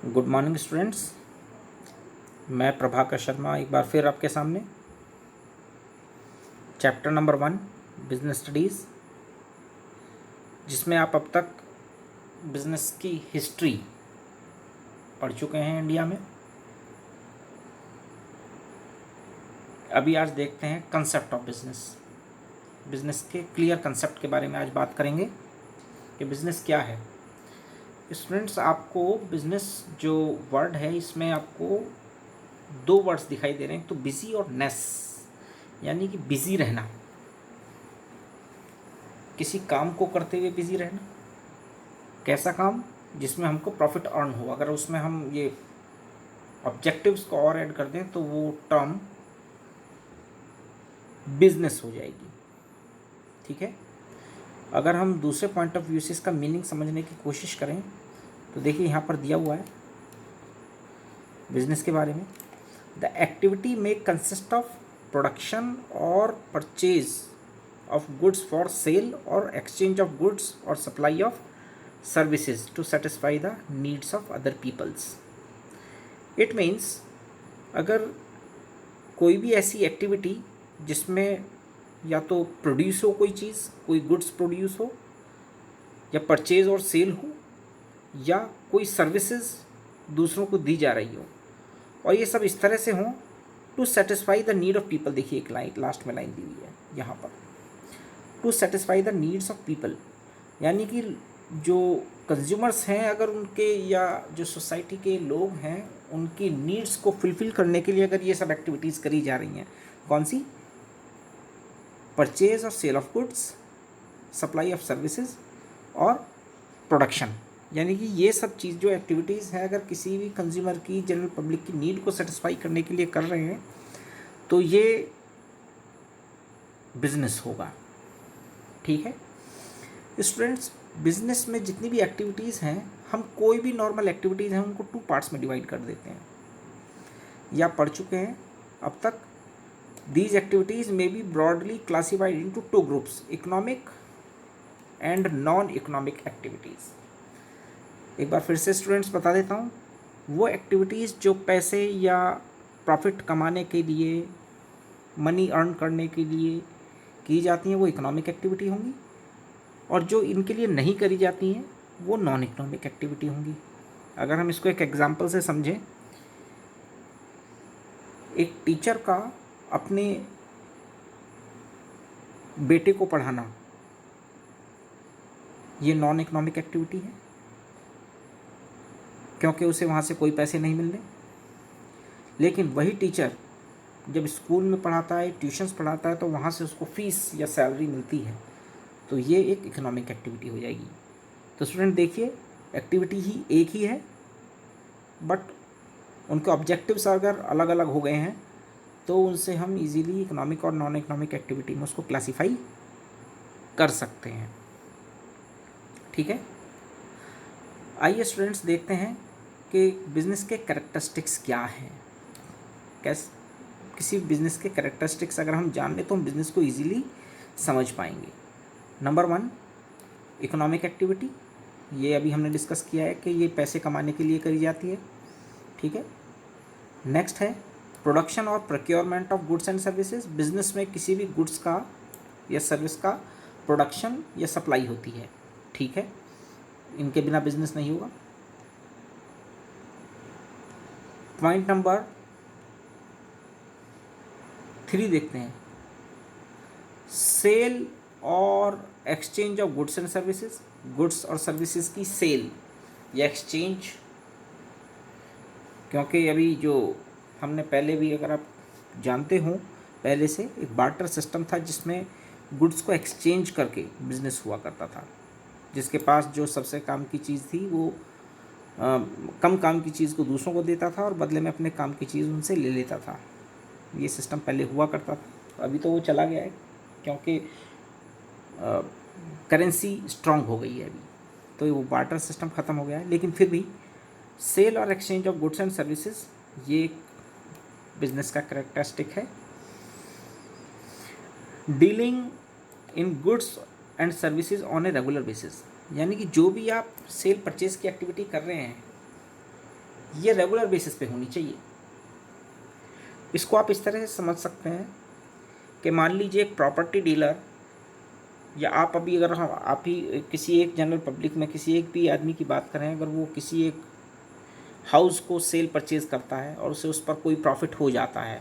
Good morning students. मैं प्रभाकर शर्मा एक बार फिर आपके सामने चैप्टर नंबर 1 बिजनेस स्टडीज़, जिसमें आप अब तक बिजनेस की हिस्ट्री पढ़ चुके हैं इंडिया में। अभी आज देखते हैं कंसेप्ट ऑफ बिजनेस के क्लियर कंसेप्ट के बारे में आज बात करेंगे कि बिजनेस क्या है। स्टूडेंट्स, आपको बिजनेस जो वर्ड है इसमें आपको दो वर्ड्स दिखाई दे रहे हैं, तो बिजी और नेस, यानी कि बिजी रहना, किसी काम को करते हुए बिजी रहना। कैसा काम? जिसमें हमको प्रॉफिट अर्न हो। अगर उसमें हम ये ऑब्जेक्टिव्स को और ऐड कर दें तो वो टर्म बिजनेस हो जाएगी। ठीक है। अगर हम दूसरे पॉइंट ऑफ व्यू से इसका मीनिंग समझने की कोशिश करें तो देखिए यहाँ पर दिया हुआ है बिजनेस के बारे में। द एक्टिविटी में कंसिस्ट ऑफ प्रोडक्शन और purchase of goods for sale or exchange of goods or supply of services to satisfy the needs of other peoples. It means अगर कोई भी ऐसी एक्टिविटी जिसमें या तो प्रोड्यूस हो कोई चीज़, कोई गुड्स प्रोड्यूस हो, या परचेज और सेल हो, या कोई सर्विसेज दूसरों को दी जा रही हो, और ये सब इस तरह से हों to satisfy the need of people. देखिए एक लाइन लास्ट में लाइन दी हुई है यहाँ पर, to satisfy the needs of people, यानी कि जो कंज्यूमर्स हैं अगर उनके, या जो सोसाइटी के लोग हैं उनकी नीड्स को फुलफ़िल करने के लिए अगर ये सब एक्टिविटीज़ करी जा रही हैं। कौन सी? परचेज और sale of goods, supply of services और प्रोडक्शन, यानी कि ये सब चीज़ जो एक्टिविटीज़ हैं अगर किसी भी कंज्यूमर की, जनरल पब्लिक की नीड को सेटिस्फाई करने के लिए कर रहे हैं तो ये बिजनेस होगा। ठीक है स्टूडेंट्स, बिजनेस में जितनी भी एक्टिविटीज़ हैं, हम कोई भी नॉर्मल एक्टिविटीज़ हैं उनको 2 पार्ट्स में डिवाइड कर देते हैं, या पढ़ चुके हैं अब तक। दीज एक्टिविटीज़ में B broadly classified into 2 groups, economic and non economic activities. एक बार फिर से स्टूडेंट्स बता देता हूँ, वो एक्टिविटीज़ जो पैसे या प्रॉफिट कमाने के लिए, मनी अर्न करने के लिए की जाती हैं वो इकोनॉमिक एक्टिविटी होंगी, और जो इनके लिए नहीं करी जाती हैं वो नॉन इकोनॉमिक एक्टिविटी होंगी। अगर हम इसको एक एग्जांपल से समझें, एक टीचर का अपने बेटे को पढ़ाना, ये नॉन इकोनॉमिक एक्टिविटी है, क्योंकि उसे वहाँ से कोई पैसे नहीं मिल रहे। लेकिन वही टीचर जब स्कूल में पढ़ाता है, ट्यूशन्स पढ़ाता है, तो वहाँ से उसको फीस या सैलरी मिलती है, तो ये एक इकोनॉमिक एक्टिविटी हो जाएगी। तो स्टूडेंट देखिए, एक्टिविटी ही एक ही है, बट उनके ऑब्जेक्टिव्स अगर अलग अलग हो गए हैं तो उनसे हम इजीली इकोनॉमिक और नॉन इकोनॉमिक एक्टिविटी में उसको क्लासीफाई कर सकते हैं। ठीक है, आइए स्टूडेंट्स देखते हैं कि बिजनेस के कैरेक्टरिस्टिक्स क्या हैं। किसी बिजनेस के कैरेक्टरिस्टिक्स अगर हम जान लें तो हम बिजनेस को ईजिली समझ पाएंगे। Number 1, economic activity. ये अभी हमने डिस्कस किया है कि ये पैसे कमाने के लिए करी जाती है। ठीक है। नेक्स्ट है प्रोडक्शन और procurement of goods and services. Business में किसी भी गुड्स का या सर्विस का प्रोडक्शन या सप्लाई होती है। ठीक है, इनके बिना बिजनेस नहीं होगा। पॉइंट नंबर 3 देखते हैं, सेल और exchange of goods and services. Goods और सर्विसेज की सेल या एक्सचेंज, क्योंकि अभी जो हमने पहले भी, अगर आप जानते हो, पहले से एक बार्टर सिस्टम था जिसमें गुड्स को एक्सचेंज करके बिजनेस हुआ करता था। जिसके पास जो सबसे काम की चीज़ थी वो कम काम की चीज़ को दूसरों को देता था और बदले में अपने काम की चीज़ उनसे ले लेता था। ये सिस्टम पहले हुआ करता था। अभी तो वो चला गया है क्योंकि करेंसी स्ट्रांग हो गई है अभी, तो वो बार्टर सिस्टम ख़त्म हो गया है। लेकिन फिर भी सेल और exchange of goods and services ये एक बिजनेस का कैरेक्टरिस्टिक है। Dealing in goods and services on a regular basis, यानी कि जो भी आप सेल परचेज की एक्टिविटी कर रहे हैं ये रेगुलर बेसिस पे होनी चाहिए। इसको आप इस तरह से समझ सकते हैं कि मान लीजिए एक प्रॉपर्टी डीलर, या आप अभी अगर हम आप ही किसी एक जनरल पब्लिक में किसी एक भी आदमी की बात करें, अगर वो किसी एक हाउस को सेल परचेज करता है और उसे उस पर कोई प्रॉफिट हो जाता है,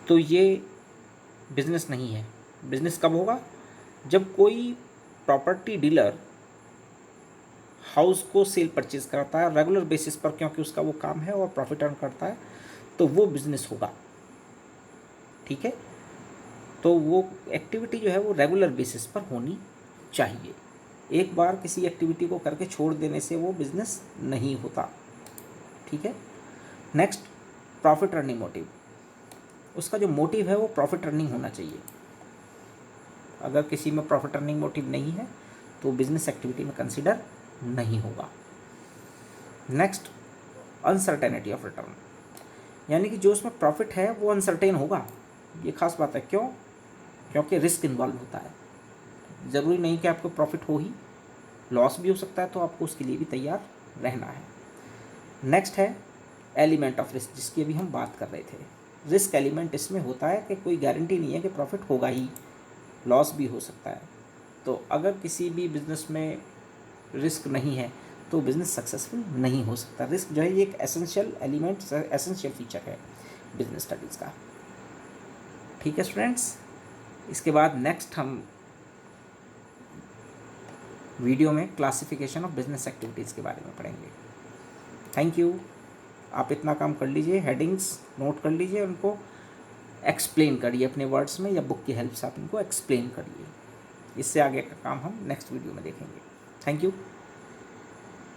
तो ये बिजनेस नहीं है। बिजनेस कब होगा? जब कोई प्रॉपर्टी डीलर हाउस को सेल परचेज करता है रेगुलर बेसिस पर, क्योंकि उसका वो काम है और प्रॉफिट अर्न करता है, तो वो बिजनेस होगा। ठीक है, तो वो एक्टिविटी जो है वो रेगुलर बेसिस पर होनी चाहिए। एक बार किसी एक्टिविटी को करके छोड़ देने से वो बिजनेस नहीं होता। ठीक है। Next, profit earning motive. उसका जो मोटिव है वो प्रॉफिट अर्निंग होना चाहिए। अगर किसी में प्रॉफिट अर्निंग मोटिव नहीं है तो बिजनेस एक्टिविटी में कंसिडर नहीं होगा। नेक्स्ट, अनसर्टेनिटी ऑफ रिटर्न, यानी कि जो उसमें प्रॉफिट है वो अनसर्टेन होगा। ये खास बात है। क्यों? क्योंकि रिस्क इन्वॉल्व होता है। ज़रूरी नहीं कि आपको प्रॉफिट हो ही, लॉस भी हो सकता है, तो आपको उसके लिए भी तैयार रहना है। नेक्स्ट है एलिमेंट ऑफ रिस्क, जिसकी अभी हम बात कर रहे थे। रिस्क एलिमेंट इसमें होता है कि कोई गारंटी नहीं है कि प्रॉफिट होगा ही, लॉस भी हो सकता है। तो अगर किसी भी बिजनेस में रिस्क नहीं है तो बिज़नेस सक्सेसफुल नहीं हो सकता। रिस्क जो है ये एक एसेंशियल एलिमेंट, एसेंशियल फीचर है बिजनेस स्टडीज़ का। ठीक है स्टूडेंट्स, इसके बाद नेक्स्ट हम वीडियो में क्लासिफिकेशन ऑफ बिजनेस एक्टिविटीज़ के बारे में पढ़ेंगे। Thank you. आप इतना काम कर लीजिए, हेडिंग्स नोट कर लीजिए, उनको एक्सप्लेन करिए अपने वर्ड्स में या बुक की हेल्प से आप इनको एक्सप्लेन करिए। इससे आगे का काम हम नेक्स्ट वीडियो में देखेंगे। Thank you.